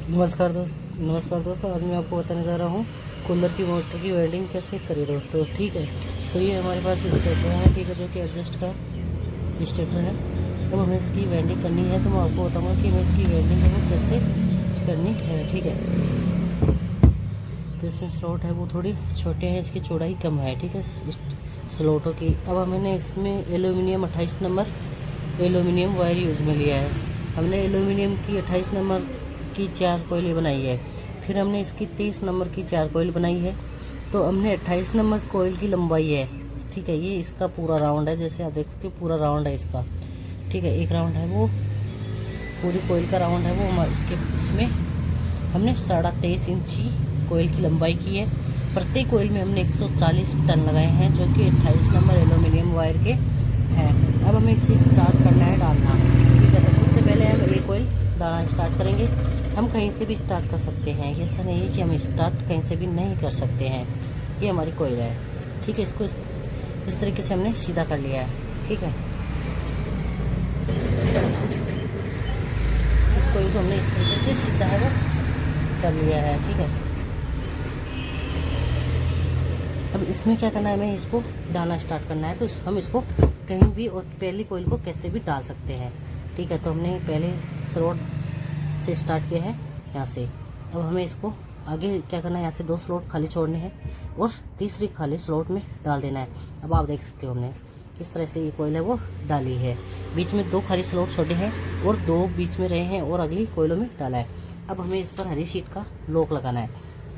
नमस्कार दोस्तों, आज मैं आपको बताने जा रहा हूँ कूलर की मोटर की वेल्डिंग कैसे करें दोस्तों। ठीक है, तो ये हमारे पास स्टेटर है, ठीक है, जो कि एडजस्ट का स्टेटर है। अब हमें इसकी वेल्डिंग करनी है, तो मैं आपको बताऊँगा कि हमें इसकी वेल्डिंग है वो कैसे करनी है। ठीक है, तो इसमें स्लॉट है वो थोड़ी छोटे हैं, इसकी चौड़ाई कम है। ठीक है, स्लॉटों की। अब हमने इसमें aluminium 28 number aluminium wire use में लिया है। हमने एल्यूमिनियम की 28 नंबर की 4 कोयलें बनाई है। फिर हमने इसकी 30 नंबर की 4 कोयल बनाई है। तो हमने 28 नंबर कोयल की लंबाई है। ठीक है, ये इसका पूरा राउंड है, जैसे आप देख सकते हो पूरा राउंड है इसका। ठीक है, एक राउंड है वो पूरी कोयल का राउंड है वो इसमें हमने 23.5 इंची कोयल की लंबाई की है। प्रत्येक कोयल में हमने 140 टन लगाए हैं, जो कि 28 नंबर एल्यूमिनियम वायर के हैं। अब हमें इसे स्टार्ट करना है डालना। ठीक है, तो सबसे पहले हम एक कोयल डालना स्टार्ट करेंगे। हम कहीं से भी स्टार्ट कर सकते हैं, ऐसा नहीं है कि हम स्टार्ट कहीं से भी नहीं कर सकते हैं। ये हमारी कोयल है। ठीक है, इसको इस तरीके से हमने सीधा कर लिया है। ठीक है, इस कोयल को हमने इस तरीके से सीधा है वो कर लिया है। ठीक है, अब इसमें क्या करना है, हमें इसको डालना स्टार्ट करना है। तो हम इसको कहीं भी और पहली कोयल को कैसे भी डाल सकते हैं। ठीक है, तो हमने पहले स्लॉट से स्टार्ट किया है यहाँ से। अब हमें इसको आगे क्या करना है, यहाँ से 2 स्लॉट खाली छोड़ने हैं और तीसरी खाली स्लॉट में डाल देना है। अब आप देख सकते हो हमने किस तरह से ये कोयल है वो डाली है। बीच में 2 खाली स्लॉट छोड़े हैं और 2 बीच में रहे हैं और अगली कोयलों में डाला है। अब हमें इस पर हरी शीट का लॉक लगाना है।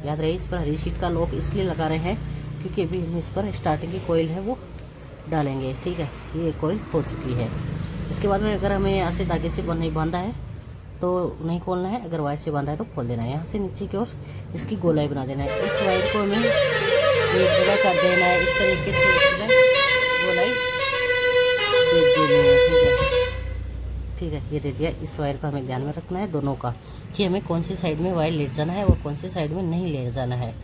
याद रहे, इस पर हरी शीट का लॉक इसलिए लगा रहे हैं क्योंकि अभी हम इस पर स्टार्टिंग की कोयल है वो डालेंगे। ठीक है, ये कोयल हो चुकी है। इसके बाद में अगर हमें यहाँ से धागे से नहीं बांधा है तो नहीं खोलना है, अगर वायर से बांधा है तो खोल देना है। यहाँ से नीचे की ओर इसकी गोलाई बना देना है। इस वायर को हमें एक जगह कर देना है, इस तरीके से गोलाई दे देनी है। ठीक है, ये दे दिया। इस वायर का हमें ध्यान में रखना है दोनों का, कि हमें कौन सी साइड में वायर ले जाना है और कौन सी साइड में नहीं ले जाना है।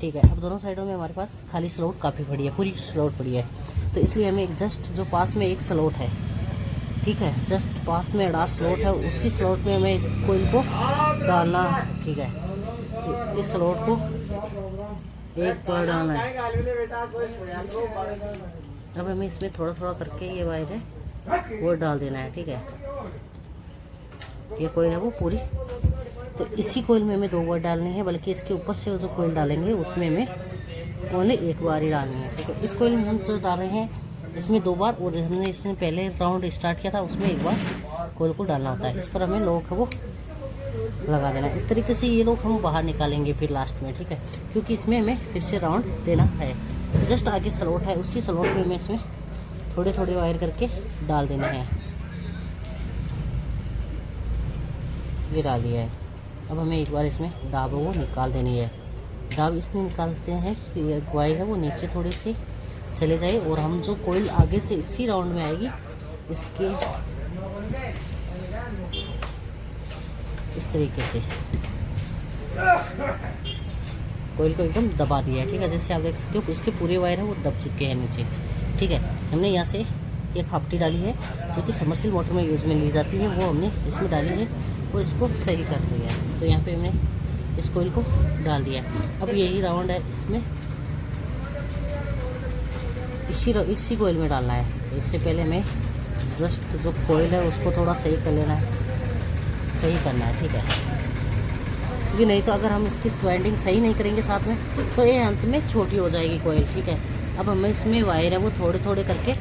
ठीक है, अब दोनों साइडों में हमारे पास खाली स्लॉट काफ़ी पड़ी है, पूरी स्लॉट पड़ी है। तो इसलिए हमें जस्ट जो पास में एक स्लॉट है, ठीक है, जस्ट पास में अडार स्लॉट है, उसी स्लॉट में हमें इस कोयल को डालना। ठीक है, इस स्लॉट को एक बार डालना है। अब हमें इसमें थोड़ा थोड़ा करके ये वायर है वो डाल देना है। ठीक है, ये कोयल है वो पूरी, तो इसी कोयल में हमें 2 बार डालनी है, बल्कि इसके ऊपर से जो कोयल डालेंगे उसमें हमें ओनली एक बार ही डालनी है। ठीक है, इस कोयल में हम जो डाल रहे हैं इसमें 2 बार, और हमने इसमें पहले राउंड स्टार्ट किया था उसमें 1 बार कोयल को डालना होता है। इस पर हमें लॉक वो लगा देना है। इस तरीके से ये लॉक हम बाहर निकालेंगे फिर लास्ट में। ठीक है, क्योंकि इसमें हमें फिर से राउंड देना है। जस्ट आगे स्लॉट है, उसी स्लॉट में हमें इसमें थोड़े थोड़े वायर करके डाल देना है। ये डाल दिया है। अब हमें एक बार इसमें दाब वो निकाल देनी है। दाब इसमें निकालते हैं कि वायर है वो नीचे थोड़ी सी चले जाए, और हम जो कोयल आगे से इसी राउंड में आएगी इसके इस तरीके से कोयल को एकदम दबा दिया है। ठीक है, जैसे आप देख सकते हो इसके पूरे वायर है वो दब चुके हैं नीचे। ठीक है, हमने यहाँ से एक खापटी डाली है जो कि समरसील मोटर में यूज में ली जाती है, वो हमने इसमें डाली है और इसको सही कर दिया है। तो यहाँ पे हमने इस कोयल को डाल दिया। अब यही राउंड है, इसमें इसी कोयल में डालना है। तो इससे पहले हमें जस्ट जो कोयल है उसको थोड़ा सही कर लेना है, सही करना है। ठीक है, क्योंकि नहीं तो अगर हम इसकी स्वेल्डिंग सही नहीं करेंगे साथ में तो ये अंत में छोटी हो जाएगी कोयल। ठीक है, अब हमें इसमें वायर है वो थोड़े थोड़े करके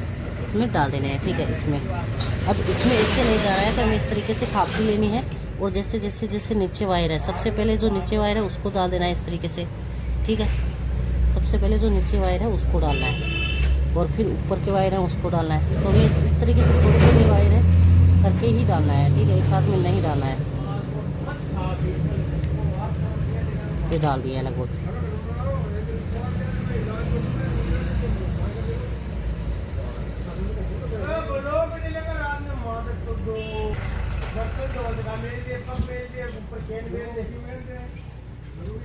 इसमें डाल देने हैं। ठीक है, इसमें अब इसमें इससे नहीं जा रहा है तो हमें इस तरीके से खापटी लेनी है, और जैसे जैसे जैसे नीचे वायर है, सबसे पहले जो नीचे वायर है उसको डाल देना है इस तरीके से। ठीक है, सबसे पहले जो नीचे वायर है उसको डालना है और फिर ऊपर के वायर है उसको डालना है। तो हमें इस तरीके से थोड़ी थोड़ी वायर है करके ही डालना है। ठीक है, एक साथ में नहीं डालना है। ये डाल दिया है लगभग।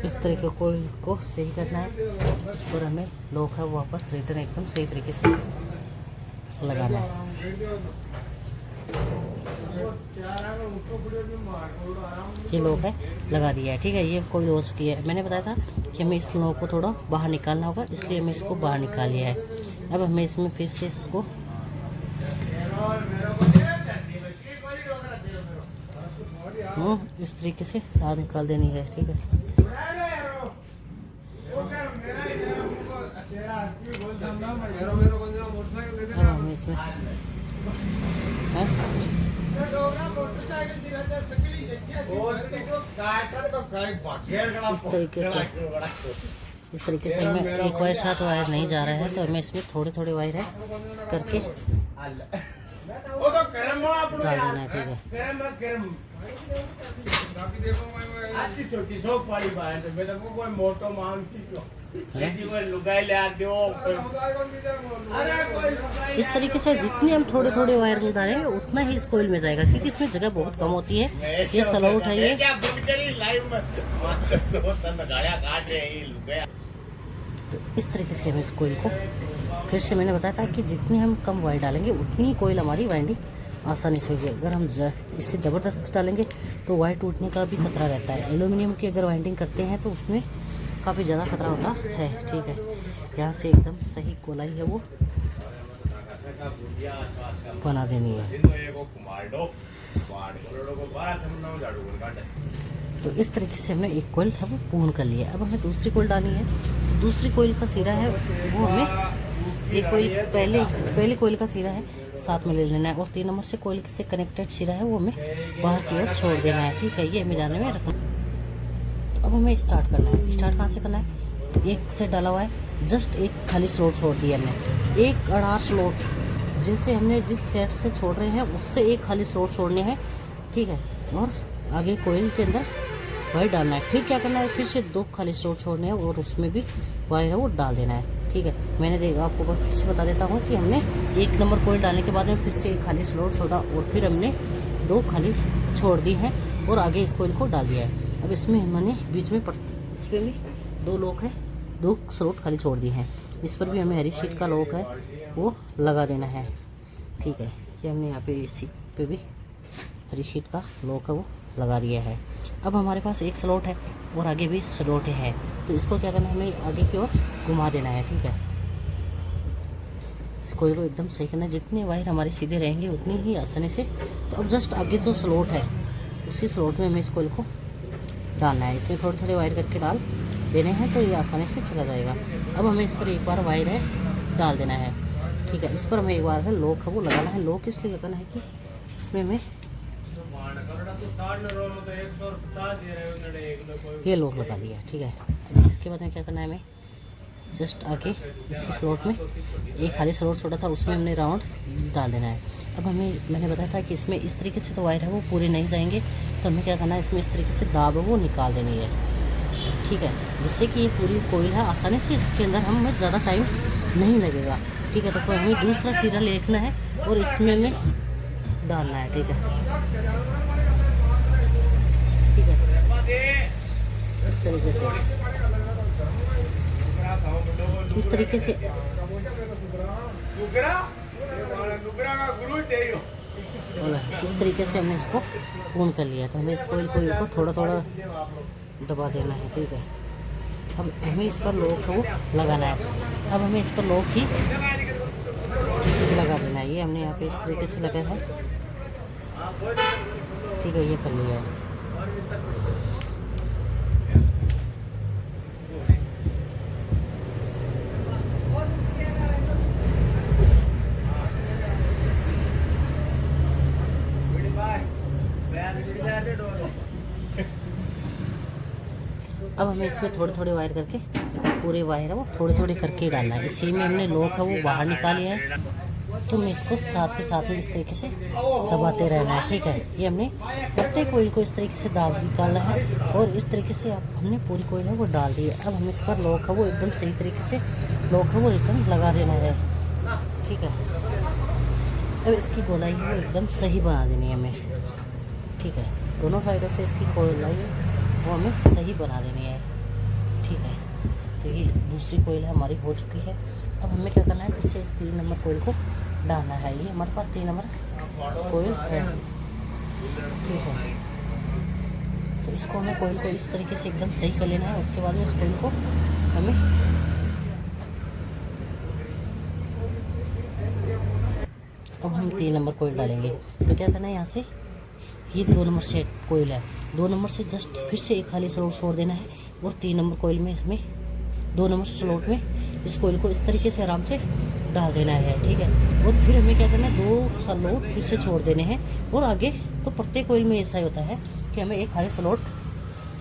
इस तरीके को सही करना है। इस पर हमें लॉक है वापस रिटर्न एकदम सही तरीके से लगाना है। ये लॉक है लगा दिया है, ठीक है। ये कोई हो चुकी है। मैंने बताया था कि हमें इस लॉक को थोड़ा बाहर निकालना होगा, इसलिए हमें इसको बाहर निकाल लिया है। अब हमें इसमें फिर से इसको इस तरीके से बाहर निकाल देनी है, ठीक है। अब हमें इसमें इस तरीके से हमें एक वायर साथ वायर नहीं जा रहा है, तो हमें इसमें थोड़े थोड़े वायर है करके डाल देना है, ठीक है। इस तरीके से जितने हम थोड़े थोड़े वायर डालेंगे उतना ही इस कोयल में जाएगा, क्योंकि इसमें जगह बहुत कम होती है। ये सलौट है ये। तो इस तरीके से हम इस कोयल को फिर से मैंने बताया था कि जितनी हम कम वायर डालेंगे उतनी ही कोयल हमारी वाइंडिंग आसानी से होगी। अगर हम इससे ज़बरदस्त डालेंगे तो वायर टूटने का भी खतरा रहता है। एल्यूमिनियम की अगर वाइंडिंग करते हैं तो उसमें काफ़ी ज़्यादा खतरा होता है, ठीक है। यहाँ से एकदम सही गोलाई है वो बना देनी है। तो इस तरीके से हमने एक कोयल है वो पूर्ण कर लिया। अब हमें दूसरी कोयल डालनी है। तो दूसरी कोयल का सिरा है वो हमें एक कोयल पहले कोयल का सिरा है साथ में ले लेना है, और 3 नंबर से कोयल से कनेक्टेड सिरा है वो हमें बाहर की ओर छोड़ देना है, ठीक है। ये मिलाने में रखना। तो अब हमें स्टार्ट करना है। स्टार्ट कहाँ से करना है? एक से डाला हुआ है, जस्ट एक खाली स्लॉट छोड़ दिया हमने, एक अड़ार स्लॉट जैसे हमने जिस सेट से छोड़ रहे हैं उससे एक खाली स्लॉट छोड़ने हैं, ठीक है। और आगे कोयल के अंदर वायर डालना है। फिर क्या करना है? फिर से 2 खाली स्लॉट छोड़ने हैं और उसमें भी वायर है वो डाल देना है, ठीक है। मैंने आपको फिर से बता देता हूँ कि हमने 1 नंबर कोयल डालने के बाद में फिर से एक खाली स्लॉट छोड़ा और फिर हमने 2 खाली छोड़ दी हैं और आगे इस कोयल को डाल दिया है। अब इसमें हमने बीच में इसमें भी 2 लॉक है, 2 स्लॉट खाली छोड़ दिए हैं। इस पर भी हमें हरी शीट का लॉक है वो लगा देना है, ठीक है। ये हमने यहाँ पे इसी पे भी हरी शीट का लॉक है वो लगा दिया है। अब हमारे पास एक स्लॉट है और आगे भी स्लॉट है, तो इसको क्या करना है? हमें आगे की ओर घुमा देना है, ठीक है। इस कोयल को एकदम सही करना है। जितने वायर हमारे सीधे रहेंगे उतनी ही आसानी से। तो अब जस्ट आगे जो स्लॉट है उसी स्लॉट में हमें इस कोयल को डालना है। इसमें थोड़े थोड़े वायर करके डाल देने हैं तो ये आसानी से चला जाएगा। अब हमें इस पर एक बार वायर है डाल देना है, ठीक है। इस पर हमें एक बार है लॉक है वो लगाना है। लॉक इसलिए लगाना है कि इसमें हमें ये लॉक लगा दिया, ठीक है। इसके बाद में क्या करना है? हमें जस्ट आके इसी स्लॉट में एक खाली स्लॉट छोड़ा था उसमें हमने राउंड डाल देना है। अब मैंने बताया था कि इसमें इस तरीके से तो वायर है वो पूरे नहीं जाएंगे, तो हमें क्या करना है? इसमें इस तरीके से दाब है वो निकाल देनी है, ठीक है, जिससे कि ये पूरी कोयल है आसानी से इसके अंदर हमें ज़्यादा टाइम नहीं लगेगा, ठीक है। तो हमें दूसरा सिरा लेना है और इसमें हमें डालना है, ठीक है, ठीक है। इस तरीके से इस तरीके से हमने इसको पूर्ण कर लिया। तो हमें इस कोयल को थोड़ा थोड़ा दबा देना है, ठीक है। अब हमें इस पर लॉक वो लगाना है। अब हमें इस पर लॉक ही लगा देना है। ये हमने यहाँ पे इस तरीके से लगाया है, ठीक है। ये कर लिया है। अब हमें इसमें थोड़े थोड़े वायर करके पूरे वायर है वो थोड़े थोड़े करके ही डालना है। इसी में हमने लॉक है वो बाहर निकाल लिया है, तो हमें इसको साथ के साथ में इस तरीके से दबाते रहना है, ठीक है। ये हमने प्रत्येक कोयल को इस तरीके से दाब निकालना है और इस तरीके से हमने पूरी कोयल है वो डाल दी है। अब हमें इस पर लॉक है वो एकदम सही तरीके से लॉक है वो रिटर्न लगा देना है, ठीक है। अब इसकी गोलाई है वो एकदम सही बना देनी है हमें, ठीक है। दोनों साइडों से इसकी गोलाई वो हमें सही बना देनी है, ठीक है। तो ये दूसरी कोयल हमारी हो चुकी है। अब हमें क्या करना है? फिर से इस 3 नंबर कोयल को डालना है। ये हमारे पास 3 नंबर कोयल है, ठीक है। तो इसको हमें कोयल को इस तरीके से एकदम सही कर लेना है। उसके बाद में इस कोयल को हमें अब हम 3 नंबर कोयल डालेंगे। तो क्या करना है, यहाँ से ये 2 नंबर सेट कोयल है, 2 नंबर से जस्ट फिर से एक खाली स्लॉट छोड़ देना है और 3 नंबर कोयल में इसमें 2 नंबर स्लॉट में इस कोयल को इस तरीके से आराम से डाल देना है। ठीक है। और फिर हमें क्या करना है, 2 स्लॉट फिर से छोड़ देने हैं। और आगे तो प्रत्येक कोयल में ऐसा ही होता है कि हमें एक खाली स्लॉट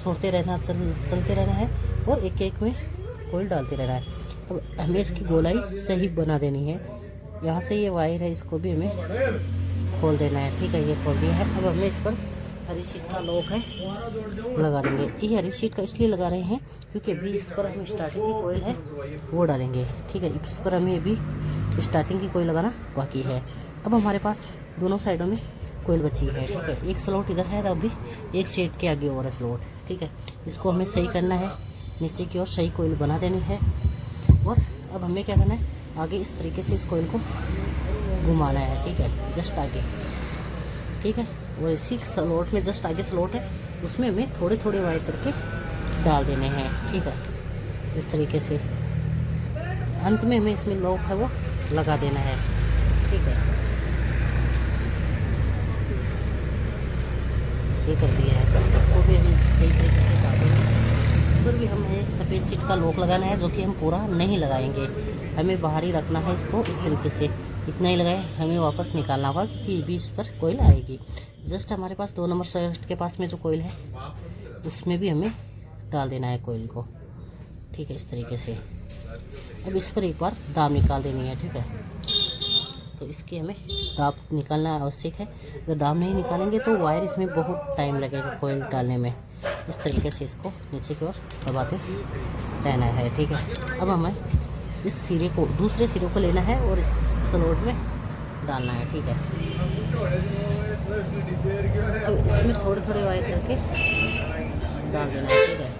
छोड़ते रहना, चलते रहना है और एक एक में कोयल डालते रहना है। अब हमें इसकी गोलाई सही बना देनी है। यहाँ से ये वायर है, इसको भी हमें खोल देना है। ठीक है, ये खोल दिया है। अब हमें इस पर हरी शीट का लॉक है लगा देंगे। ये हरी शीट का इसलिए लगा रहे हैं क्योंकि अभी इस पर हम स्टार्टिंग की कोयल है वो डालेंगे। ठीक है, इस पर हमें अभी स्टार्टिंग की कोयल लगाना बाकी है। अब हमारे पास दोनों साइडों में कोयल बची है। ठीक है, एक स्लॉट इधर है, अभी एक सेट के आगे और है स्लॉट। ठीक है, इसको हमें सही करना है, नीचे की ओर सही कोयल बना देनी है। और अब हमें क्या करना है, आगे इस तरीके से इस कोयल को घुमाना है। ठीक है, जस्ट आगे। ठीक है, और इसी स्लॉट में जस्ट आगे स्लॉट है, उसमें हमें थोड़े थोड़े वायर करके डाल देने हैं। ठीक है, इस तरीके से अंत में हमें इसमें लॉक है वो लगा देना है। ठीक है, ये कर दिया है। तो इसको भी हम सही तरीके से डाल देंगे। इस पर भी हमें सफ़ेद सीट का लॉक लगाना है, जो कि हम पूरा नहीं लगाएंगे, हमें बाहर ही रखना है इसको इस तरीके से। इतना ही लगाए, हमें वापस निकालना होगा क्योंकि भी इस पर कोयल आएगी। जस्ट हमारे पास 2 नंबर सेट के पास में जो कोयल है उसमें भी हमें डाल देना है कोयल को। ठीक है, इस तरीके से। अब इस पर एक बार दाब निकाल देनी है। ठीक है, तो इसके हमें दाब निकालना आवश्यक है। अगर दाब नहीं निकालेंगे तो वायर इसमें बहुत टाइम लगेगा कोयल डालने में। इस तरीके से इसको नीचे की ओर दबाते रहना है। ठीक है, अब हमें इस सिरे को, दूसरे सिरे को लेना है और इस स्लॉट में डालना है। ठीक है, अब इसमें थोड़े थोड़े वायर करके डाल देना है। ठीक है,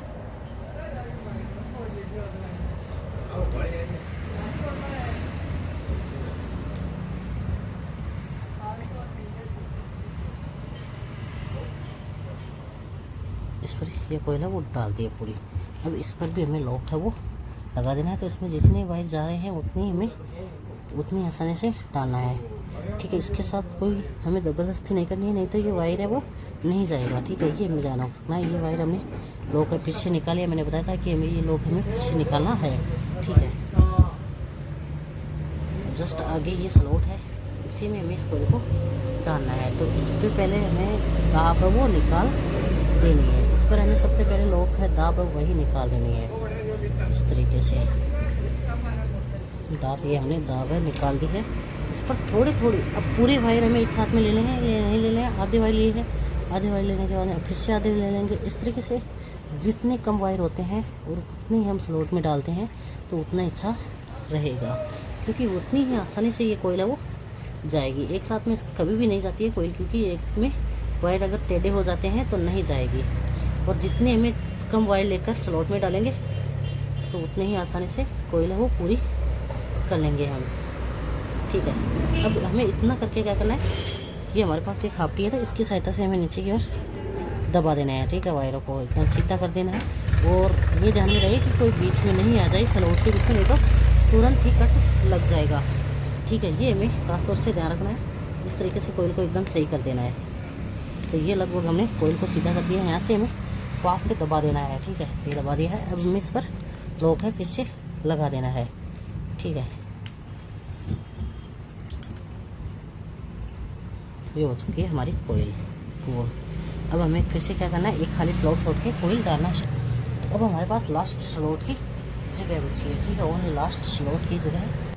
इस पर ये कोयल है वो डाल दिए पूरी। अब इस पर भी हमें लॉक है वो लगा देना है। तो इसमें जितने वायर जा रहे हैं उतनी आसानी से डालना है। ठीक है, इसके साथ कोई हमें ज़बरदस्ती नहीं करनी है, नहीं तो ये वायर है वो नहीं जाएगा। ठीक है, ये हमें ध्यान रखना है। ये वायर हमने लॉक है फिर से निकालिए, मैंने बताया था कि हमें ये लॉक हमें फिर से निकालना है। ठीक है, जस्ट आगे ये स्लॉट है, इसी में हमें इस कोयल को डालना है। तो इस पर पहले हमें दाब है वो निकाल देनी है। इस पर हमें सबसे पहले लॉक है दाब है वही निकाल देनी है। इस तरीके से दाब, ये हमने दाब है निकाल दी है। इस पर थोड़े थोड़े, अब पूरे वायर हमें एक साथ में लेने हैं, ये नहीं लेने हैं। आधे वायर लिए हैं, आधे वायर लेने के बाद फिर से आधे ले लेंगे। इस तरीके से जितने कम वायर होते हैं और उतने ही हम स्लॉट में डालते हैं तो उतना अच्छा रहेगा, क्योंकि उतनी ही आसानी से ये कोयल है वो जाएगी। एक साथ में कभी भी नहीं जाती है कोयल, क्योंकि एक में वायर अगर टेढ़े हो जाते हैं तो नहीं जाएगी। और जितने हमें कम वायर लेकर स्लॉट में डालेंगे तो उतने ही आसानी से कोयल है वो पूरी कर लेंगे हम। ठीक है, अब हमें इतना करके क्या करना है, ये हमारे पास एक हाफटी है तो इसकी सहायता से हमें नीचे की ओर दबा देना है। ठीक है, वायरों को इतना सीधा कर देना है। और ये ध्यान में रहे कि कोई बीच में नहीं आ जाए स्लॉट के बीच में, नहीं तो तुरंत ही कट लग जाएगा। ठीक है, ये हमें खासतौर से ध्यान रखना है। इस तरीके से कोयल को एकदम सही कर देना है। तो ये लगभग हमने कोयल को सीधा कर दिया है। यहाँ से हमें पास से दबा देना है। ठीक है, ये दबा दिया है। अब हमें इस पर लॉक है फिर से लगा देना है। ठीक है, ये हो चुकी है हमारी कोयल गोल। अब हमें फिर से क्या करना है, एक खाली स्लॉट छोड़ के कोयल डालना है। तो अब हमारे पास लास्ट स्लॉट की जगह बची है। ठीक है, ओनली लास्ट स्लॉट की जगह है।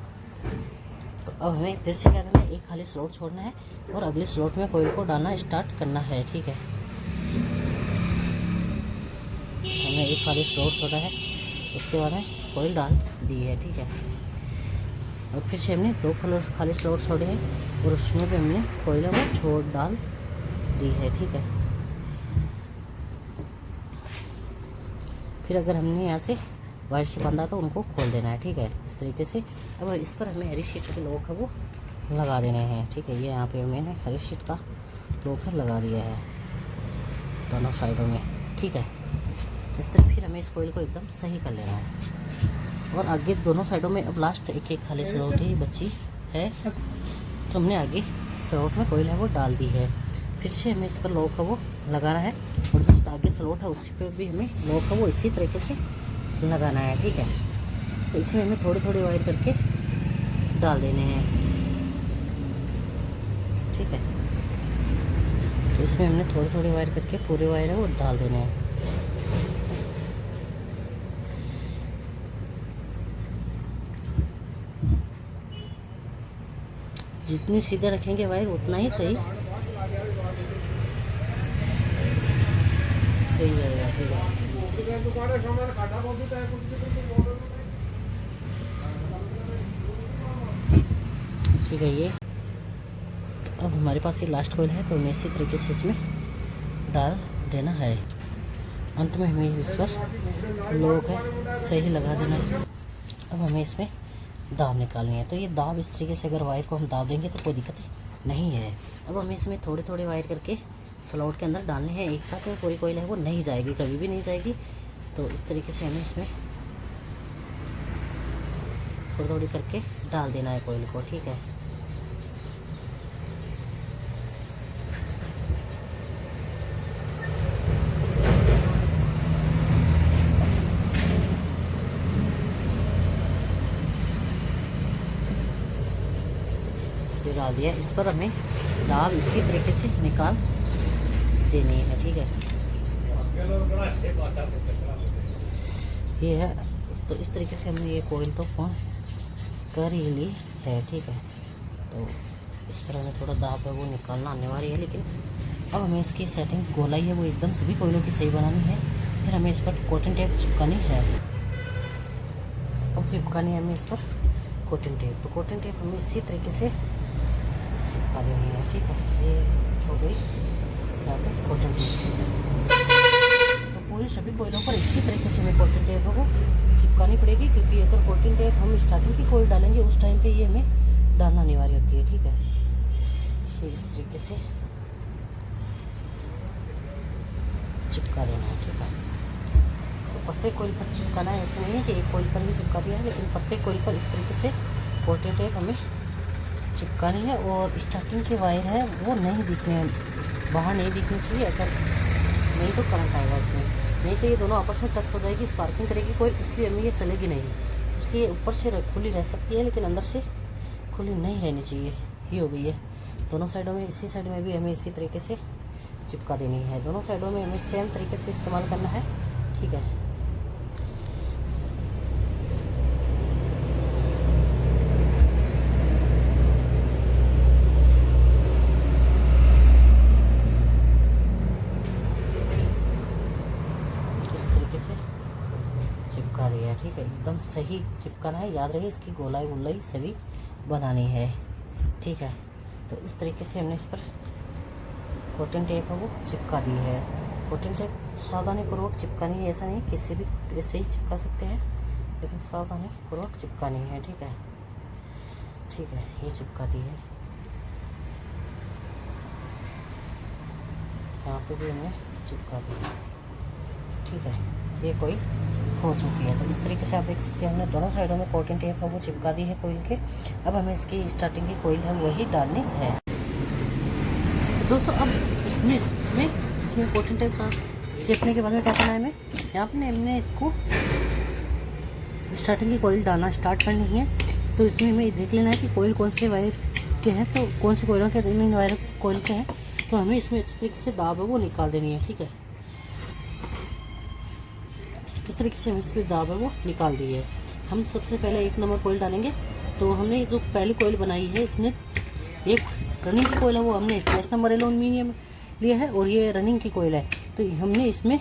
तो अब हमें फिर से क्या करना है, एक खाली स्लॉट छोड़ना है और अगले स्लॉट में कोयल को डालना स्टार्ट करना है। ठीक है, हमने एक खाली स्लॉट छोड़ा है, उसके बाद में कोयल डाल दी है। ठीक है, और फिर से हमने 2 खाली स्लॉट छोड़े हैं और उसमें भी हमने कोयल वो छोड़ डाल दी है। ठीक है, फिर अगर हमने यहाँ से वायर से बांधा तो उनको खोल देना है। ठीक है, इस तरीके से। अब इस पर हमें हरी शीट के लॉक है वो लगा देने हैं। ठीक है, ये यहाँ पे मैंने हरी शीट का लोकर लगा दिया है दोनों साइडों में, ठीक है। इस तरह फिर हमें इस कोयल को एकदम सही कर लेना है। और आगे दोनों साइडों में अब लास्ट एक एक खाली स्लॉट ही बची है, तो हमने आगे स्लॉट में कोयल है वो डाल दी है। फिर से हमें इस पर लॉक का वो लगाना है, और जस्ट आगे स्लॉट है उसी पर भी हमें लॉक का वो इसी तरीके से लगाना है, ठीक है। तो इसमें हमें थोड़ी थोड़ी वायर करके डाल देने हैं, ठीक है। तो इसमें हमने थोड़ी थोड़ी वायर करके पूरे वायर है वो डाल देने हैं। जितनी सीधे रखेंगे वायर उतना ही सही रहेगा, ठीक है। ठीक है, ये तो अब हमारे पास ये लास्ट कोयल है, तो हमें इसी तरीके से इसमें डाल देना है। अंत में हमें इस पर लॉक है सही लगा देना है। अब हमें इसमें दाब निकालनी है, तो ये दाब इस तरीके से अगर वायर को हम दाब देंगे तो कोई दिक्कत नहीं है। अब हमें इसमें थोड़े थोड़े वायर करके स्लॉट के अंदर डालने हैं, एक साथ में पूरी कोयल है वो नहीं जाएगी, कभी भी नहीं जाएगी। तो इस तरीके से हमें इसमें थोड़ी थोड़ी करके डाल देना है कोयल को, ठीक है। डाल दिया, इस पर हमें दाब इसी तरीके से निकाल देनी है, ठीक है। ये है, तो इस तरीके से हमने ये कोयल तो फोन कर ही ली है, ठीक है। तो इस पर हमें थोड़ा दाब है वो निकालना अनिवार्य है, लेकिन अब हमें इसकी सेटिंग गोलाई है वो एकदम सभी कोयलों की सही बनानी है। फिर हमें इस पर कॉटन टेप चिपकानी है। अब चिपकानी है हमें इस पर कॉटन टेप, तो कॉटन टेप हमें इसी तरीके से चिपका देनी है, ठीक है। ये हो गई यहाँ पे कॉटन टेप। तो पूरे सभी कोयलों पर इसी तरीके से हमें कॉटन टेप को चिपकानी पड़ेगी, क्योंकि अगर कॉटन टेप हम स्टार्टिंग की कोयल डालेंगे उस टाइम पे ये हमें डालना अनिवार्य होती है, ठीक है। ये इस तरीके से चिपका देना है, ठीक है। तो प्रत्येक कोयल पर चिपकाना है, ऐसा नहीं है कि एक कोयल पर ही चिपका दिया है, लेकिन प्रत्येक कोयल पर इस तरीके से कॉटन टेप हमें चिपकानी है। और स्टार्टिंग के वायर है वो नहीं दिखने, बाहर नहीं दिखनी चाहिए, अगर नहीं तो करंट आएगा इसमें, नहीं तो ये दोनों आपस में टच हो जाएगी, स्पार्किंग करेगी कोयल, इसलिए हमें ये चलेगी नहीं। इसलिए ऊपर से खुली रह सकती है, लेकिन अंदर से खुली नहीं रहनी चाहिए। ये हो गई है दोनों साइडों में, इसी साइड में भी हमें इसी तरीके से चिपका देनी है। दोनों साइडों में हमें सेम तरीके से इस्तेमाल करना है, ठीक है। चिपका दिया, ठीक है। एकदम सही चिपकाना है, याद रहे इसकी गोलाई वोलाई सभी बनानी है, ठीक है। तो इस तरीके से हमने इस पर कॉटन टेप है वो चिपका दी है। कॉटन टेप सावधानी पूर्वक चिपकानी है, ऐसा नहीं किसी भी ऐसे ही चिपका सकते हैं, लेकिन सावधानी पूर्वक चिपकानी है, ठीक है। ठीक है, ये चिपका दी है, यहाँ पे भी हमने चिपका दी है, ठीक है। ये कोयल हो चुकी है। तो इस तरीके से आप देख सकते हैं हमने दोनों साइडों में कॉटन टेप है वो चिपका दी है कोयल के। अब हमें इसकी स्टार्टिंग की कोयल है वही डालनी है। तो दोस्तों अब इसमें कॉटन टेप चिपकने के बाद में क्या करना है हमें, यहाँ पर हमने इसको स्टार्टिंग की कोयल डालना स्टार्ट करनी है। तो इसमें हमें देख लेना है कि कोयल कौन से वायर के हैं, तो कौन से कोयलों के रिंग वायर कोयल के हैं, तो हमें इसमें इस तरीके से दाब है वो निकाल देनी है, ठीक है। इस तरीके से हम इसकी दाब है वो निकाल दी है। हम सबसे पहले 1 नंबर कोयल डालेंगे। तो हमने जो पहली कोयल बनाई है इसमें एक रनिंग की कोयल है वो हमने 10 नंबर एल्यूमिनियम लिया है, और ये रनिंग की कोयल है। तो हमने इसमें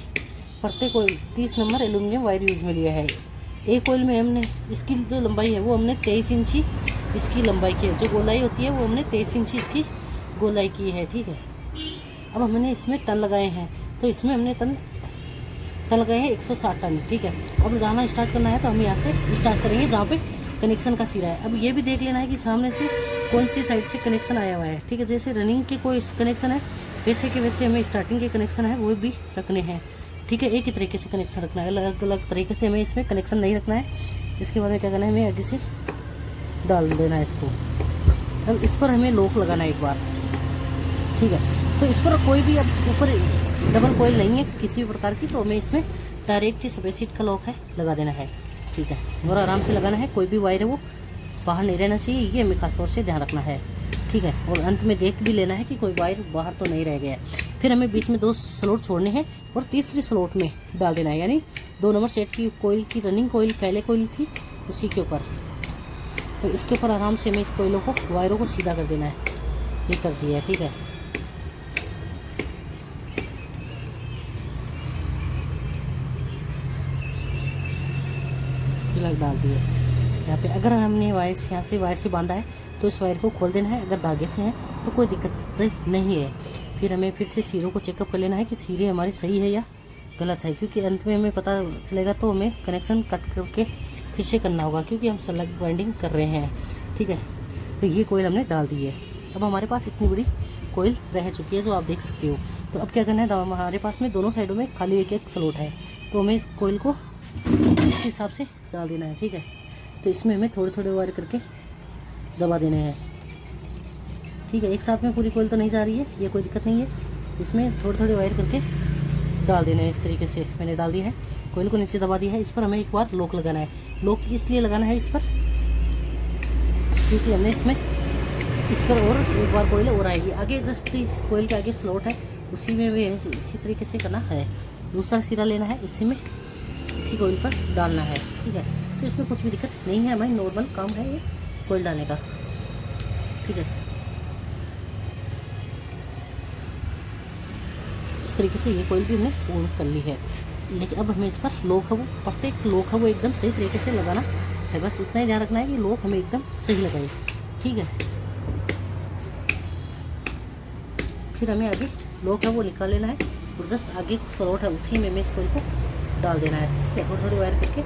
प्रत्येक कोयल 30 नंबर एल्यूमिनियम वायर यूज़ में लिया है। एक कोयल में हमने इसकी जो लंबाई है वो हमने 23 इंची इसकी लंबाई की है, जो गोलाई होती है वो हमने 23 इंची इसकी गोलाई की है, ठीक है। अब हमने इसमें टन लगाए हैं, तो इसमें हमने टन लगाए हैं 160 टन, ठीक है। अब डालना स्टार्ट करना है, तो हम यहाँ से स्टार्ट करेंगे जहाँ पे कनेक्शन का सिरा है। अब ये भी देख लेना है कि सामने से कौन सी साइड से कनेक्शन आया हुआ है, ठीक है। जैसे रनिंग की कोई कनेक्शन है वैसे के वैसे हमें स्टार्टिंग के कनेक्शन है वो भी रखने हैं, ठीक है। एक ही तरीके से कनेक्शन रखना है, अलग अलग तरीके से हमें इसमें कनेक्शन नहीं रखना है। इसके बाद में क्या करना है, हमें आगे से डाल देना है इसको। अब इस पर हमें लॉक लगाना है एक बार, ठीक है। तो इस पर कोई भी अब ऊपर डबल कॉइल नहीं है किसी भी प्रकार की, तो हमें इसमें डायरेक्ट ही सफेद सीट का लॉक है लगा देना है, ठीक है। और आराम से लगाना है, कोई भी वायर है वो बाहर नहीं रहना चाहिए, ये हमें खासतौर से ध्यान रखना है, ठीक है। और अंत में देख भी लेना है कि कोई वायर बाहर तो नहीं रह गया है। फिर हमें बीच में 2 स्लॉट छोड़ने हैं और तीसरी स्लॉट में डाल देना है, यानी 2 नंबर सेट की कोयल की रनिंग कोयल पहले कोयल थी उसी के ऊपर। तो इसके ऊपर आराम से हमें इस कोयलों को वायरों को सीधा कर देना है, ये कर दिया है, ठीक है। प्लग डाल दिए यहाँ पे। अगर हमने वायर यहाँ से वायर से बांधा है तो इस वायर को खोल देना है, अगर धागे से है तो कोई दिक्कत नहीं है। फिर हमें फिर से सिरों को चेकअप कर लेना है कि सिरे हमारी सही है या गलत है, क्योंकि अंत में हमें पता चलेगा तो हमें कनेक्शन कट करके फिर से करना होगा, क्योंकि हम स्लग बाइंडिंग कर रहे हैं, ठीक है। तो ये कोयल हमने डाल दी है। अब हमारे पास इतनी बड़ी कोयल रह चुकी है जो आप देख सकते हो। तो अब क्या करना है, हमारे पास में दोनों साइडों में खाली एक एक स्लॉट है, तो हमें इस कोयल को इस हिसाब से डाल देना है, ठीक है। तो इसमें हमें थोड़े थोड़े वायर करके दबा देने हैं, ठीक है। एक साथ में पूरी कोयल तो नहीं जा रही है, ये कोई दिक्कत नहीं है, इसमें थोड़े थोड़े वायर करके डाल देना है। इस तरीके से मैंने डाल दिया है, कोयल को नीचे दबा दिया है। इस पर हमें एक बार लॉक लगाना है। लॉक इसलिए लगाना है इस पर क्योंकि हमने इसमें इस पर और एक बार कोयल और आएगी आगे, जस्ट कोयल के आगे स्लॉट है उसी में भी इसी तरीके से करना है। दूसरा सिरा लेना है, इसी में इसी कोयल पर डालना है, ठीक है। तो इसमें कुछ भी दिक्कत नहीं है, हमारी नॉर्मल काम है ये कोयल डालने का, ठीक है। इस तरीके से ये कोयल भी हमने पूर्ण कर ली है। लेकिन अब हमें इस पर लॉक है वो प्रत्येक लॉक है वो एकदम सही तरीके से लगाना है, बस इतना ही ध्यान रखना है कि लॉक हमें एकदम सही लगाए, ठीक है। फिर हमें आगे लॉक है वो निकाल लेना है और जस्ट आगे स्लॉट है उसी में इस कोयल को डाल देना है, ठीक है। थोड़ी थोड़ी वायर करके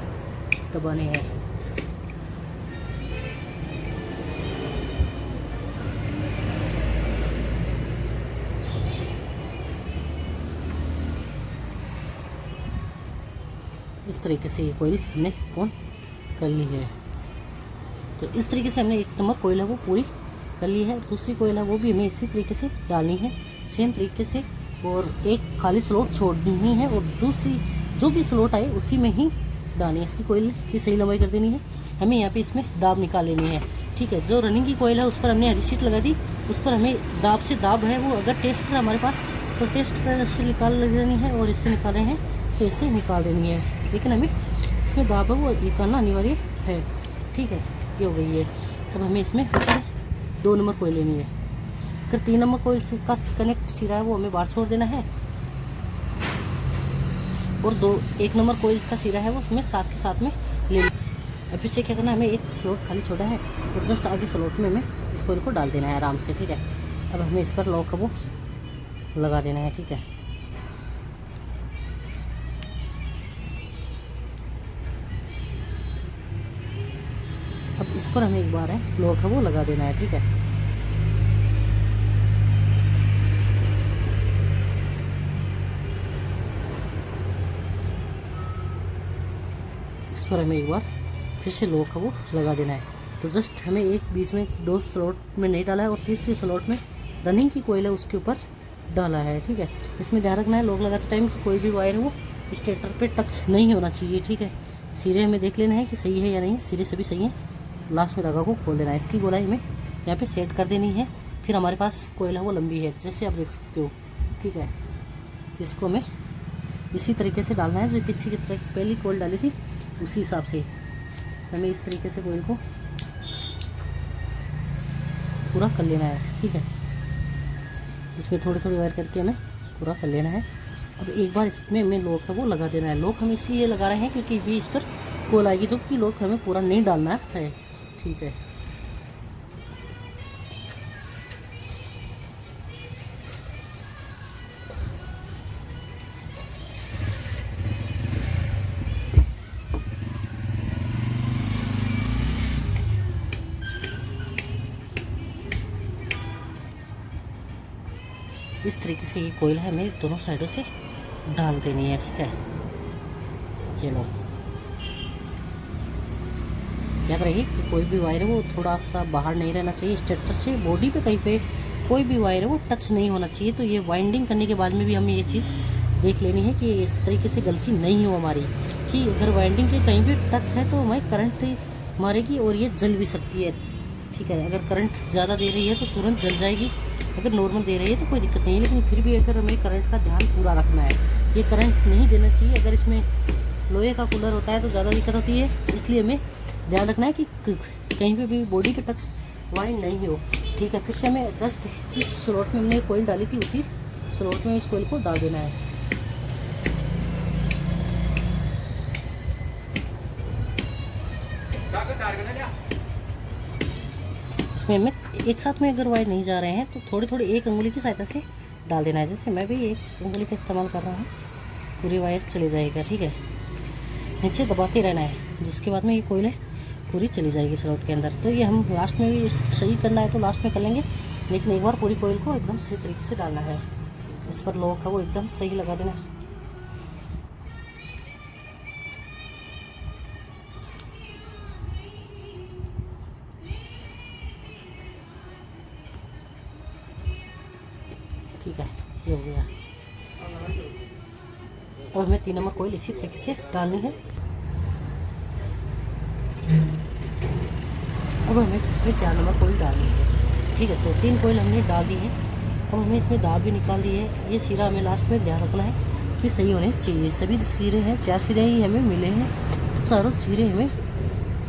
दबाने हैं। इस तरीके से ये कोयल हमने पूर्ण कर ली है। तो इस तरीके से हमने एक नंबर कोयल है वो पूरी कर ली है। दूसरी कोयल है वो भी हमें इसी तरीके से डालनी है सेम तरीके से, और एक खाली स्लॉट छोड़नी है और दूसरी जो भी स्लॉट आए उसी में ही डालनी है। इसकी कोयल की सही लंबाई कर देनी है। हमें यहाँ पे इसमें दाब निकाल लेनी है, ठीक है। जो रनिंग की कोयल है उस पर हमने हरी शीट लगा दी, उस पर हमें दाब से दाब है वो अगर टेस्ट है हमारे पास तो टेस्ट से निकाल लेनी है, और इससे निकाल रहे हैं तो इससे निकाल देनी है। लेकिन हमें इसमें दाब है वो निकालना अनिवार्य है, ठीक है। ये हो गई है। तब हमें इसमें फिर से 2 नंबर कोयल लेनी है। अगर 3 नंबर कोयल का कनेक्ट सिरा है वो हमें बाहर छोड़ देना है, और 1 नंबर कोयल का सिरा है वो उसमें साथ के साथ में ले। अब फिर से क्या करना है, हमें एक स्लॉट खाली छोड़ा है और जस्ट आगे स्लॉट में हमें इस कोयल को डाल देना है आराम से, ठीक है। अब हमें इस पर लॉक वो लगा देना है, ठीक है। अब इस पर हमें एक बार है लॉक है वो लगा देना है, ठीक है। इस पर हमें एक बार फिर से लॉक है वो लगा देना है। तो जस्ट हमें एक बीच में 2 स्लॉट में नहीं डाला है और तीसरी स्लॉट में रनिंग की कोयल है उसके ऊपर डाला है, ठीक है। इसमें ध्यान रखना है लॉक लगाते टाइम कि कोई भी वायर वो स्टेटर पे टच नहीं होना चाहिए, ठीक है। सिरे हमें देख लेना है कि सही है या नहीं, सिरे सभी सही हैं। लास्ट में धागा को खोल देना है। इसकी गोलाई हमें यहाँ पे सेट कर देनी है। फिर हमारे पास कोयल है वो लंबी है जैसे आप देख सकते हो, ठीक है। इसको हमें इसी तरीके से डालना है जो पीछे की तरह पहली कोयल डाली थी उसी हिसाब से हमें इस तरीके से कोयल को पूरा कर लेना है, ठीक है। इसमें थोड़ी थोड़ी वायर करके हमें पूरा कर लेना है। अब एक बार इसमें हमें लॉक है वो लगा देना है। लॉक हम इसलिए लगा रहे हैं क्योंकि भी इस पर कोयल आएगी जो कि लॉक हमें पूरा नहीं डालना है, ठीक है। इस तरीके से ये कोयल है हमें दोनों साइडों से डाल देनी है। ठीक है, ये लो, याद रहिए कि कोई भी वायर है वो थोड़ा सा बाहर नहीं रहना चाहिए। स्टार्टर से बॉडी पे कहीं पे कोई भी वायर है वो टच नहीं होना चाहिए। तो ये वाइंडिंग करने के बाद में भी हमें ये चीज़ देख लेनी है कि इस तरीके से गलती नहीं हो हमारी, कि अगर वाइंडिंग के कहीं भी टच है तो हमें करंट मारेगी और ये जल भी सकती है। ठीक है, अगर करंट ज़्यादा दे रही है तो तुरंत जल जाएगी, अगर नॉर्मल दे रही है तो कोई दिक्कत नहीं है। लेकिन फिर भी अगर हमें करंट का ध्यान पूरा रखना है, ये करंट नहीं देना चाहिए। अगर इसमें लोहे का कूलर होता है तो ज़्यादा दिक्कत होती है, इसलिए हमें ध्यान रखना है कि कहीं पे भी बॉडी पे टच वाइंड नहीं हो। ठीक है, फिर से हमें जस्ट जिस स्लॉट में हमने कोयल डाली थी उसी स्लॉट में इस कोयल को डाल देना है। इसमें हमें एक साथ में अगर वायर नहीं जा रहे हैं तो थोड़े थोड़े एक अंगुली की सहायता से डाल देना है। जैसे मैं भी एक अंगुली का इस्तेमाल कर रहा हूँ, पूरी वायर चले जाएगा। ठीक है, नीचे दबाते रहना है, जिसके बाद में ये कोयल है पूरी चली जाएगी स्लॉट के अंदर। तो ये हम लास्ट में भी सही करना है तो लास्ट में कर लेंगे, लेकिन एक बार पूरी कोयल को एकदम सही तरीके से डालना है। इस पर लॉक है वो एकदम सही लगा देना है। ठीक है, ये हो गया। और हमें 3 नंबर कोयल इसी तरीके से डालनी है। अब हमें इसमें 4 नंबर कोयल डालनी है। ठीक है, तो 3 कोयल हमने डाल दी है। अब हमें इसमें दाब भी निकाल दी है। ये सिरा हमें लास्ट में ध्यान रखना है कि सही होने चाहिए। सभी सिरे हैं, 4 सिरे ही हमें मिले हैं, तो चारों सिरे हमें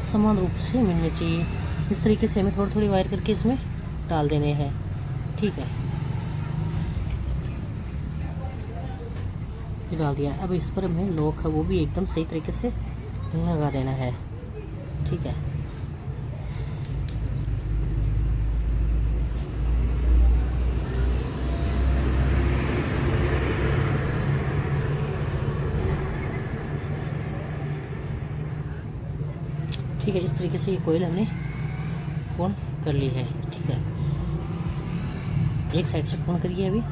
समान रूप से मिलने चाहिए। इस तरीके से हमें थोड़ी थोड़ी वायर करके इसमें डाल देने हैं। ठीक है, ये डाल दिया। अब इस पर हमें लॉक है वो भी एकदम सही तरीके से लगा देना है। ठीक है, ठीक है, इस तरीके से ये कोयल हमने फोन कर ली है। ठीक है, एक साइड से फोन करिए। अभी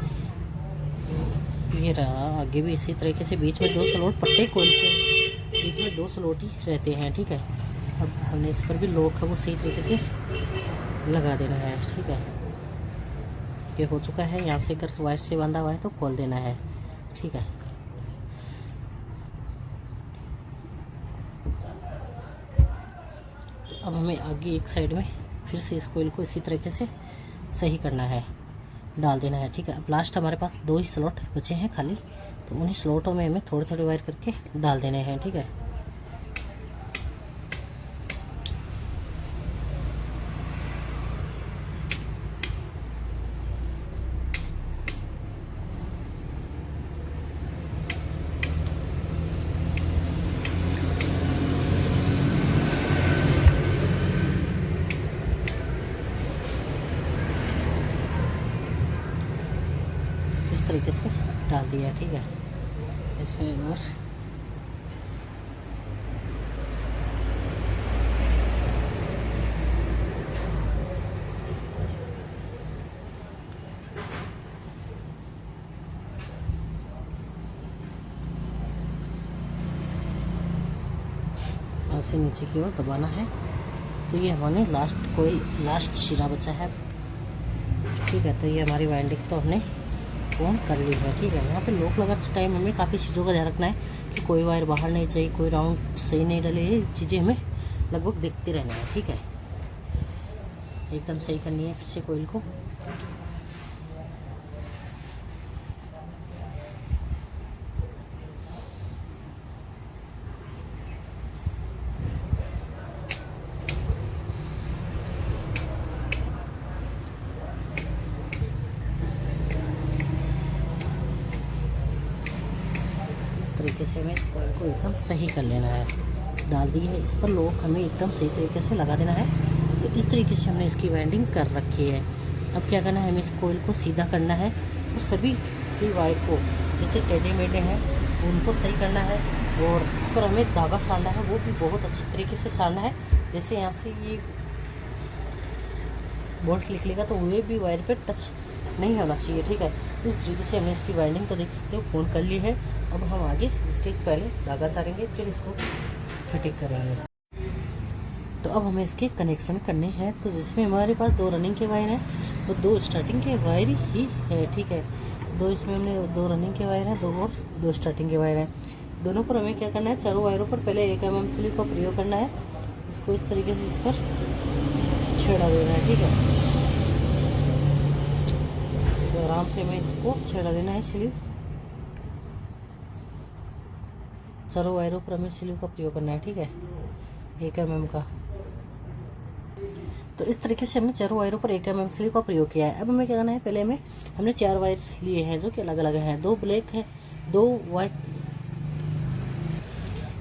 ये रहा, आगे भी इसी तरीके से बीच में 2 स्लॉट, प्रत्येक कोयल के बीच में 2 स्लॉट ही रहते हैं। ठीक है, अब हमने इस पर भी लॉक है वो सही तरीके से लगा देना है। ठीक है, ये हो चुका है। यहाँ से अगर वायर से बांधा हुआ है तो खोल देना है। ठीक है, अब हमें आगे एक साइड में फिर से इस कोयल को इसी तरीके से सही करना है, डाल देना है। ठीक है, अब लास्ट हमारे पास 2 ही स्लॉट बचे हैं खाली, तो उन्हीं स्लॉटों में हमें थोड़े थोड़े वायर करके डाल देने हैं। ठीक है, इस तरीके से डाल दिया। ठीक है, ऐसे और ऐसे नीचे की ओर दबाना है। तो ये हमारे लास्ट सिरा बचा है। ठीक है, तो ये हमारी वाइंडिंग तो हमने ऑन कर ली है। ठीक है, यहाँ पे लॉक लगाते टाइम हमें काफ़ी चीज़ों का ध्यान रखना है कि कोई वायर बाहर नहीं चाहिए, कोई राउंड सही नहीं डले, ये चीज़ें हमें लगभग देखते रहना है। ठीक है, एकदम सही करनी है फिर से कोयल को। तरीके से हमें कोयल को एकदम सही कर लेना है। डाल दी है, इस पर लॉक हमें एकदम सही तरीके से लगा देना है। तो इस तरीके से हमने इसकी वाइंडिंग कर रखी है। अब क्या करना है, हमें इस कोयल को सीधा करना है और सभी भी वायर को जैसे टेढ़े मेढ़े हैं उनको सही करना है। और इस पर हमें धागा साड़ना है, वो भी बहुत अच्छी तरीके से साड़ना है। जैसे यहाँ से ये बोल्ट निकलेगा तो वे भी वायर पे टच नहीं होना चाहिए। ठीक है, इस तरीके से हमने इसकी वाइंडिंग तो देख सकते हो फोन कर ली है। अब हम आगे इसके पहले धागा सारेंगे, फिर इसको फिटिंग करेंगे। तो अब हमें इसके कनेक्शन करने हैं, तो जिसमें हमारे पास 2 रनिंग के वायर हैं और 2 स्टार्टिंग के वायर ही है, ठीक है। 2 इसमें हमने 2 रनिंग के वायर हैं, 2 और 2 स्टार्टिंग के वायर हैं। दोनों पर हमें क्या करना है, चारों वायरों पर पहले 1 mm स्लीव का प्रयोग करना है। इसको इस तरीके से इस पर छेड़ा देना है, ठीक है। तो आराम से हमें इसको छेड़ा देना है स्लीव। चारों वायरों पर हमें स्लीव का प्रयोग करना है, ठीक है, 1 mm का। तो इस तरीके से हमने चारों वायरों पर 1 mm स्लीव का प्रयोग किया है। अब हमें क्या करना है, पहले हमने 4 वायर लिए हैं जो कि अलग अलग हैं, 2 ब्लैक है, 2 वाइट।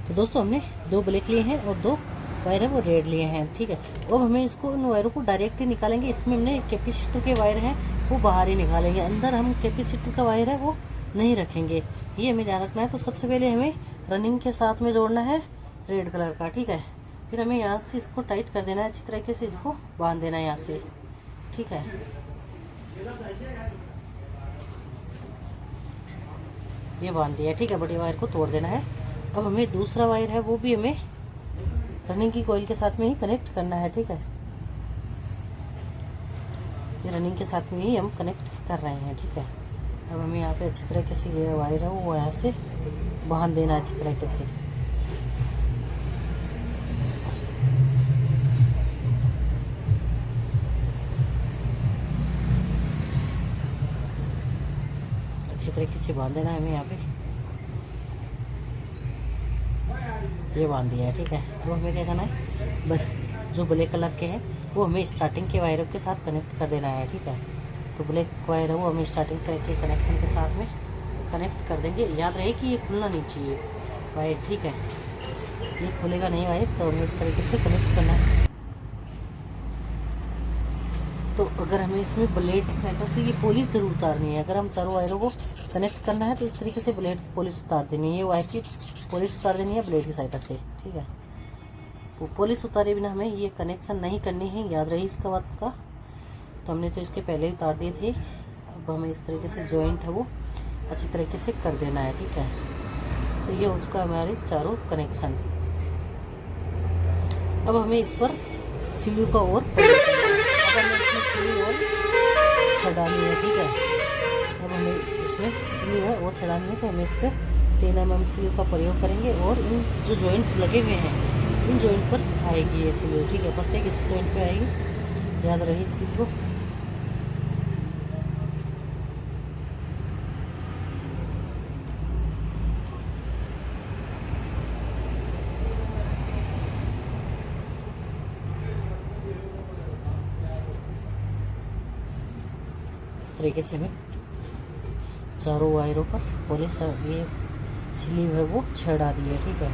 तो दोस्तों हमने 2 ब्लैक लिए हैं और 2 वायर है वो रेड लिए हैं, ठीक है। अब हमें इसको इन वायरों को डायरेक्ट ही निकालेंगे। इसमें हमने कैपेसिटर के वायर हैं वो बाहर ही निकालेंगे, अंदर हम कैपेसिटर का वायर है वो नहीं रखेंगे, ये हमें ध्यान रखना है। तो सबसे पहले हमें रनिंग के साथ में जोड़ना है रेड कलर का, ठीक है। फिर हमें यहाँ से इसको टाइट कर देना है, अच्छी तरीके से इसको बांध देना है यहाँ से, ठीक है। ये बांध दिया, ठीक है। बड़ी वायर को तोड़ देना है। अब हमें दूसरा वायर है वो भी हमें रनिंग की कॉइल के साथ में ही कनेक्ट करना है, ठीक है। ये रनिंग के साथ में ही हम कनेक्ट कर रहे हैं, ठीक है। अब हमें यहाँ पे अच्छी तरीके से ये वायर है वो यहाँ से बांध देना है अच्छी तरीके से। अच्छी तरीके से बांध देना है हमें यहाँ पे। ये बांध दिया है, ठीक है। अब हमें क्या करना है, बस जो ब्लैक कलर के हैं वो हमें स्टार्टिंग के वायरों के साथ कनेक्ट कर देना है, ठीक है। तो ब्लैक वायर है वो हमें स्टार्टिंग के कनेक्शन के साथ में कनेक्ट कर देंगे। याद रहे कि ये खुलना नहीं चाहिए वायर, ठीक है। ये खुलेगा नहीं वायर, तो हमें इस तरीके से कनेक्ट करना है। तो अगर हमें इसमें ब्लेड की सहायता से ये पॉलिश ज़रूर उतारनी है। अगर हम चारों वायरों को कनेक्ट करना है तो इस तरीके से ब्लेड की पॉलिश उतार देनी है, ये वायर की पॉलिश उतार देनी है ब्लेड की सहायता से, ठीक है। तो पॉलिश उतारे बिना हमें ये कनेक्शन नहीं करनी है, याद रही इसका बात का। तो हमने तो इसके पहले ही उतार दिए थे। अब हमें इस तरीके से जॉइंट है वो अच्छी तरीके से कर देना है, ठीक है। तो ये हो चुका हमारे चारों कनेक्शन। अब हमें इस पर स्लीव का और छड़ानी है, ठीक है। अब हमें इसमें स्लीव है और छड़ानी है, तो हमें इस पर 3 mm स्लीव का प्रयोग करेंगे और इन जो जॉइंट लगे हुए हैं इन जॉइंट पर आएगी ये स्लीव, ठीक है। प्रत्येक इसी जॉइंट पे आएगी, याद रही इस चीज़ को। इस तरीके से हमें चारों वायरों पर पॉलिश ये स्लीव है वो छड़ा दी है, ठीक है।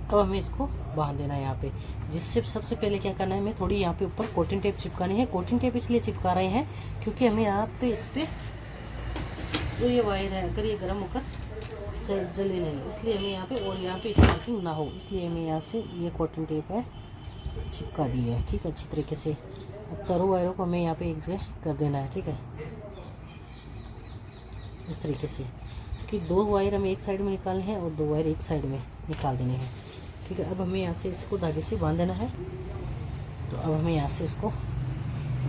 अब हमें इसको बांध देना है यहाँ पे। जिससे सबसे पहले क्या करना है, हमें थोड़ी यहाँ पे ऊपर कोटिंग टेप चिपकानी है। कोटिंग टेप इसलिए चिपका रहे हैं क्योंकि हमें यहाँ पे इस पे जो ये वायर है अगर ये गर्म होकर से जले नहीं, इसलिए हमें यहाँ पे और यहाँ पे स्पार्किंग ना हो, इसलिए हमें यहाँ से ये कोटिंग टेप है चिपका दी है, ठीक है, अच्छी तरीके से। अब चारों वायरों को हमें यहाँ पे एक जगह कर देना है, ठीक है, इस तरीके से। क्योंकि 2 वायर हमें एक साइड में निकालने हैं और 2 वायर एक साइड में निकाल देने हैं, ठीक है। अब हमें यहाँ से इसको धागे से बांध देना है। तो अब हमें यहाँ से इसको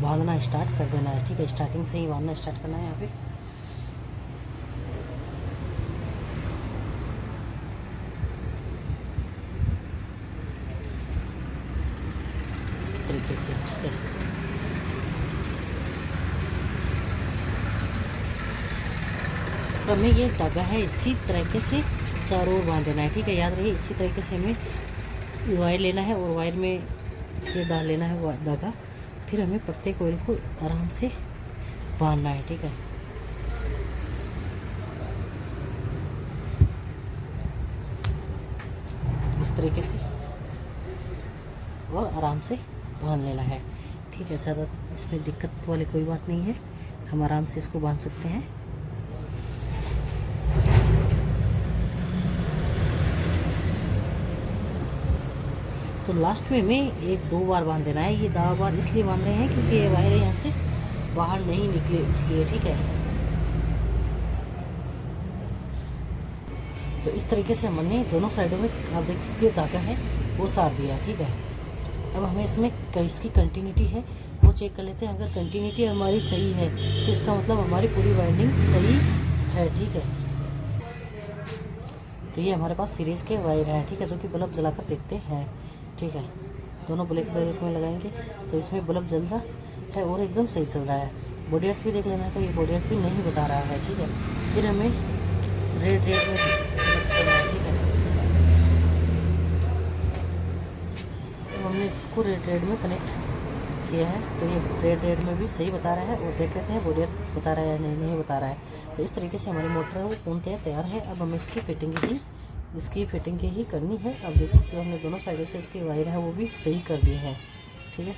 बांधना स्टार्ट कर देना है, ठीक है। स्टार्टिंग से ही बांधना स्टार्ट करना है यहाँ पे। तरीके से, ठीक है। तो हमें ये धागा है इसी तरीके से चारों ओर बांध देना है, ठीक है। याद रहिए इसी तरीके से हमें वायर लेना है और वायर में ये डाल लेना है धागा। फिर हमें प्रत्येक कोयल को आराम से बांधना है, ठीक है। इस तरीके से और आराम से बांध लेना है, ठीक है। ज़्यादा इसमें दिक्कत वाली कोई बात नहीं है, हम आराम से इसको बांध सकते हैं। तो लास्ट में हमें 1-2 बार बांध देना है। ये 2 बार इसलिए बांध रहे हैं क्योंकि ये वायर यहाँ से बाहर नहीं निकले इसलिए, ठीक है। तो इस तरीके से हमने दोनों साइडों में, आप देख सकते हो, धागा है वो सार दिया, ठीक है। अब हमें इसमें इसकी कंटिन्यूटी है वो चेक कर लेते हैं। अगर कंटिन्यूटी हमारी सही है तो इसका मतलब हमारी पूरी वाइंडिंग सही है, ठीक है। तो ये हमारे पास सीरीज़ के वायर हैं, ठीक है, जो कि बल्ब जलाकर देखते हैं, ठीक है। दोनों ब्लैक में लगाएंगे तो इसमें बल्ब जल रहा है और एकदम सही चल रहा है। बॉडी अर्थ भी देख लेना है, तो ये बॉडी अर्थ भी नहीं बता रहा है, ठीक है। फिर हमें रेड में करना है, ठीक है। तो हमने इसको रेड में कनेक्ट किया है, तो ये रेड में भी सही बता रहा है। और देख लेते हैं बॉडी अर्थ बता रहा है या नहीं बता रहा है। तो इस तरीके से हमारी मोटर है वो पूर्णतः तैयार है। अब हमें इसकी फिटिंग ही करनी है। अब देख सकते हो हमने दोनों साइडों से इसके वायर है वो भी सही कर दिए हैं, ठीक है।